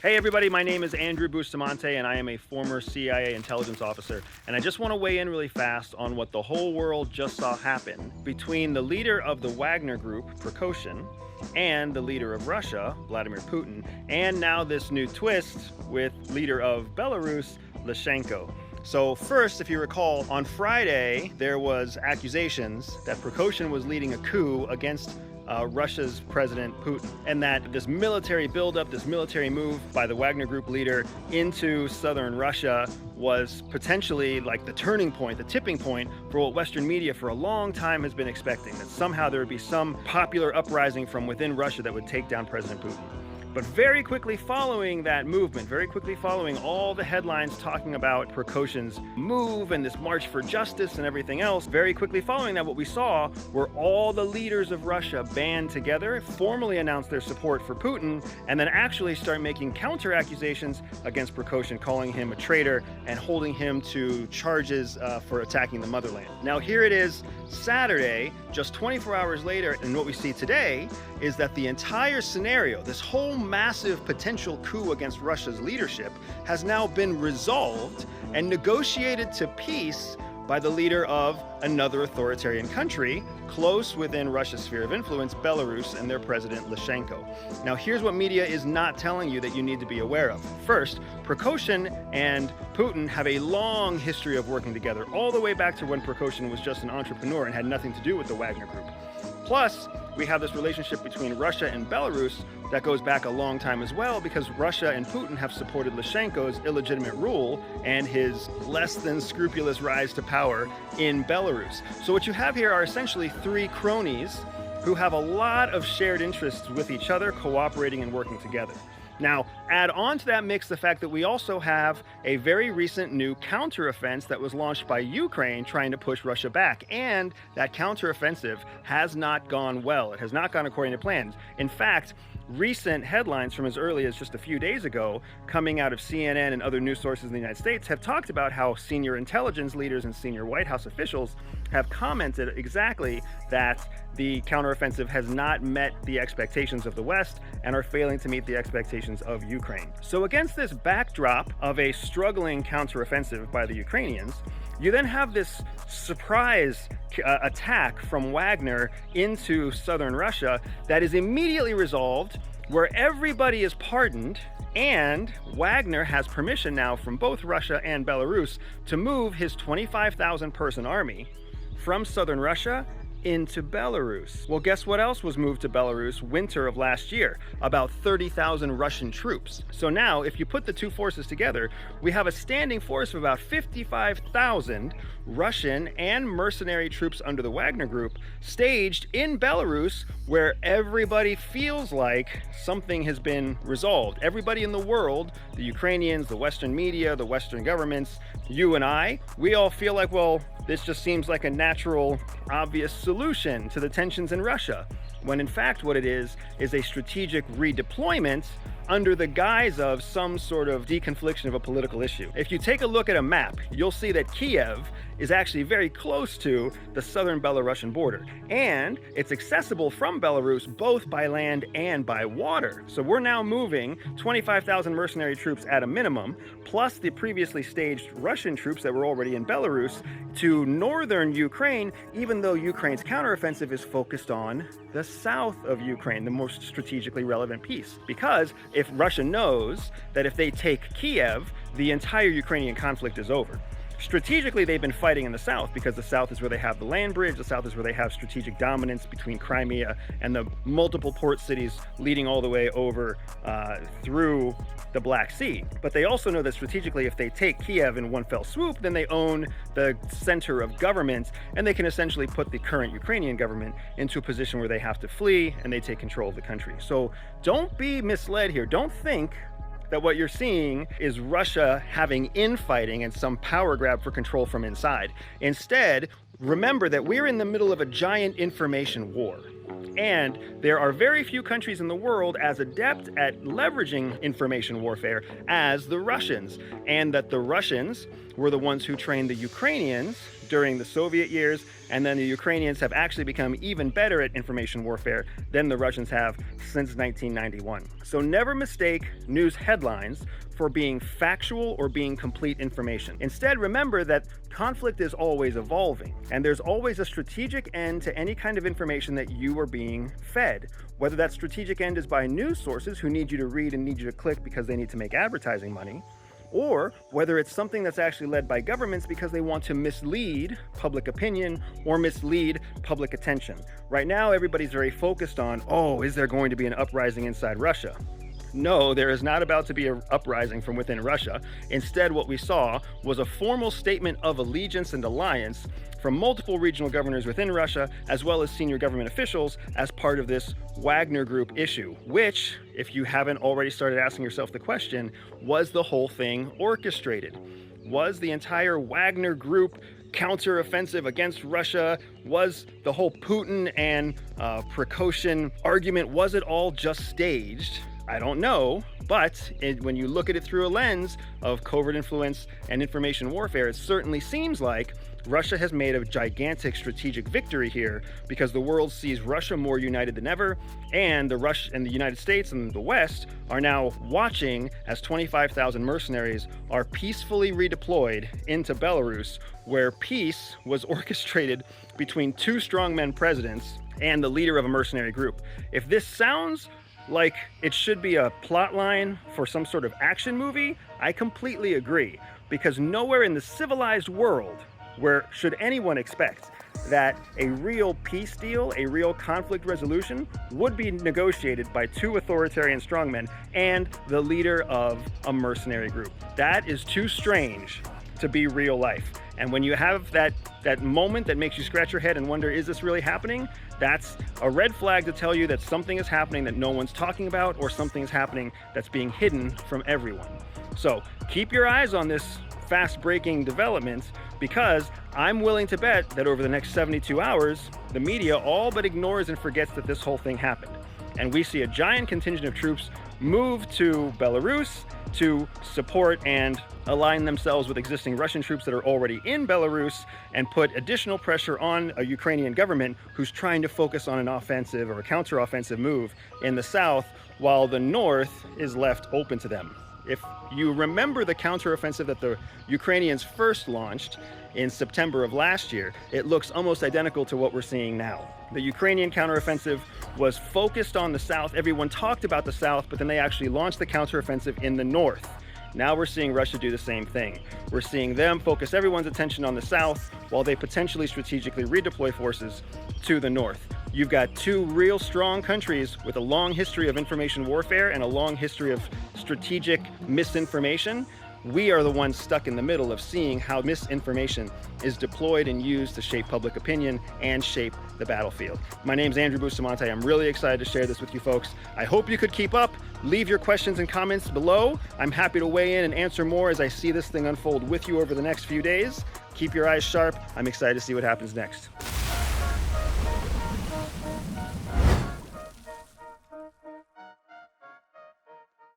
Hey everybody, my name is Andrew Bustamante and I am a former CIA intelligence officer. And I just want to weigh in really fast on what the whole world just saw happen between the leader of the Wagner Group, Prigozhin, and the leader of Russia, Vladimir Putin, and now this new twist with leader of Belarus, Lukashenko. So first, if you recall, on Friday, there was accusations that Prigozhin was leading a coup against Russia's President Putin, and that this military buildup, this military move by the Wagner Group leader into southern Russia was potentially like the turning point, the tipping point for what Western media for a long time has been expecting, that somehow there would be some popular uprising from within Russia that would take down President Putin. But very quickly following that movement, very quickly following all the headlines talking about Prigozhin's move and this march for justice and everything else, very quickly following that, what we saw were all the leaders of Russia band together, formally announce their support for Putin, and then actually start making counter accusations against Prigozhin, calling him a traitor and holding him to charges for attacking the motherland. Now here it is, Saturday, just 24 hours later, and what we see today is that the entire scenario, this whole massive potential coup against Russia's leadership, has now been resolved and negotiated to peace by the leader of another authoritarian country close within Russia's sphere of influence, Belarus, and their president, Lukashenko. Now, here's what media is not telling you that you need to be aware of. First, Prigozhin and Putin have a long history of working together, all the way back to when Prigozhin was just an entrepreneur and had nothing to do with the Wagner Group. Plus, we have this relationship between Russia and Belarus that goes back a long time as well, because Russia and Putin have supported Lukashenko's illegitimate rule and his less than scrupulous rise to power in Belarus. So what you have here are essentially three cronies who have a lot of shared interests with each other, cooperating and working together. Now, add on to that mix the fact that we also have a very recent new counteroffensive that was launched by Ukraine trying to push Russia back. And that counteroffensive has not gone well. It has not gone according to plans. In fact, recent headlines from as early as just a few days ago, coming out of CNN and other news sources in the United States, have talked about how senior intelligence leaders and senior White House officials have commented exactly that the counteroffensive has not met the expectations of the West and are failing to meet the expectations of Ukraine. So against this backdrop of a struggling counteroffensive by the Ukrainians, you then have this surprise attack from Wagner into southern Russia that is immediately resolved, where everybody is pardoned, and Wagner has permission now from both Russia and Belarus to move his 25,000 person army from southern Russia into Belarus. Well, guess what else was moved to Belarus winter of last year? About 30,000 Russian troops. So now, if you put the two forces together, we have a standing force of about 55,000 Russian and mercenary troops under the Wagner Group staged in Belarus, where everybody feels like something has been resolved. Everybody in the world, the Ukrainians, the Western media, the Western governments, you and I, we all feel like, well, this just seems like a natural, obvious solution to the tensions in Russia, when in fact what it is a strategic redeployment under the guise of some sort of deconfliction of a political issue. If you take a look at a map, you'll see that Kiev is actually very close to the southern Belarusian border, and it's accessible from Belarus both by land and by water. So we're now moving 25,000 mercenary troops at a minimum, plus the previously staged Russian troops that were already in Belarus, to northern Ukraine, even though Ukraine's counteroffensive is focused on the south of Ukraine, the most strategically relevant piece. Because if Russia knows that if they take Kiev, the entire Ukrainian conflict is over. Strategically, they've been fighting in the south because the south is where they have the land bridge, the south is where they have strategic dominance between Crimea and the multiple port cities leading all the way over through the Black Sea. But they also know that strategically, if they take Kiev in one fell swoop, then they own the center of government, and they can essentially put the current Ukrainian government into a position where they have to flee and they take control of the country. So don't be misled here. Don't think that what you're seeing is Russia having infighting and some power grab for control from inside. Instead, remember that we're in the middle of a giant information war. And there are very few countries in the world as adept at leveraging information warfare as the Russians, and that the Russians were the ones who trained the Ukrainians during the Soviet years, and then the Ukrainians have actually become even better at information warfare than the Russians have since 1991. So never mistake news headlines for being factual or being complete information. Instead, remember that conflict is always evolving, and there's always a strategic end to any kind of information that you are being fed. Whether that strategic end is by news sources who need you to read and need you to click because they need to make advertising money, or whether it's something that's actually led by governments because they want to mislead public opinion or mislead public attention. Right now, everybody's very focused on, oh, is there going to be an uprising inside Russia? No, there is not about to be an uprising from within Russia. Instead, what we saw was a formal statement of allegiance and alliance from multiple regional governors within Russia, as well as senior government officials, as part of this Wagner Group issue, which, if you haven't already started asking yourself the question, was the whole thing orchestrated? Was the entire Wagner Group counteroffensive against Russia? Was the whole Putin and Prigozhin argument, was it all just staged? I don't know, but when you look at it through a lens of covert influence and information warfare, it certainly seems like Russia has made a gigantic strategic victory here, because the world sees Russia more united than ever, and the United States and the West are now watching as 25,000 mercenaries are peacefully redeployed into Belarus, where peace was orchestrated between two strongman presidents and the leader of a mercenary group. If this sounds like it should be a plot line for some sort of action movie, I completely agree, because nowhere in the civilized world where should anyone expect that a real peace deal, a real conflict resolution, would be negotiated by two authoritarian strongmen and the leader of a mercenary group. That is too strange to be real life. And when you have that moment that makes you scratch your head and wonder, is this really happening? That's a red flag to tell you that something is happening that no one's talking about, or something is happening that's being hidden from everyone. So keep your eyes on this fast-breaking development, because I'm willing to bet that over the next 72 hours, the media all but ignores and forgets that this whole thing happened. And we see a giant contingent of troops move to Belarus to support and align themselves with existing Russian troops that are already in Belarus, and put additional pressure on a Ukrainian government who's trying to focus on an offensive or a counteroffensive move in the south, while the north is left open to them. If you remember the counteroffensive that the Ukrainians first launched in September of last year, it looks almost identical to what we're seeing now. The Ukrainian counteroffensive was focused on the south. Everyone talked about the south, but then they actually launched the counteroffensive in the north. Now we're seeing Russia do the same thing. We're seeing them focus everyone's attention on the south while they potentially strategically redeploy forces to the north. You've got two real strong countries with a long history of information warfare and a long history of strategic misinformation. We are the ones stuck in the middle of seeing how misinformation is deployed and used to shape public opinion and shape the battlefield. My name's Andrew Bustamante. I'm really excited to share this with you folks. I hope you could keep up. Leave your questions and comments below. I'm happy to weigh in and answer more as I see this thing unfold with you over the next few days. Keep your eyes sharp. I'm excited to see what happens next.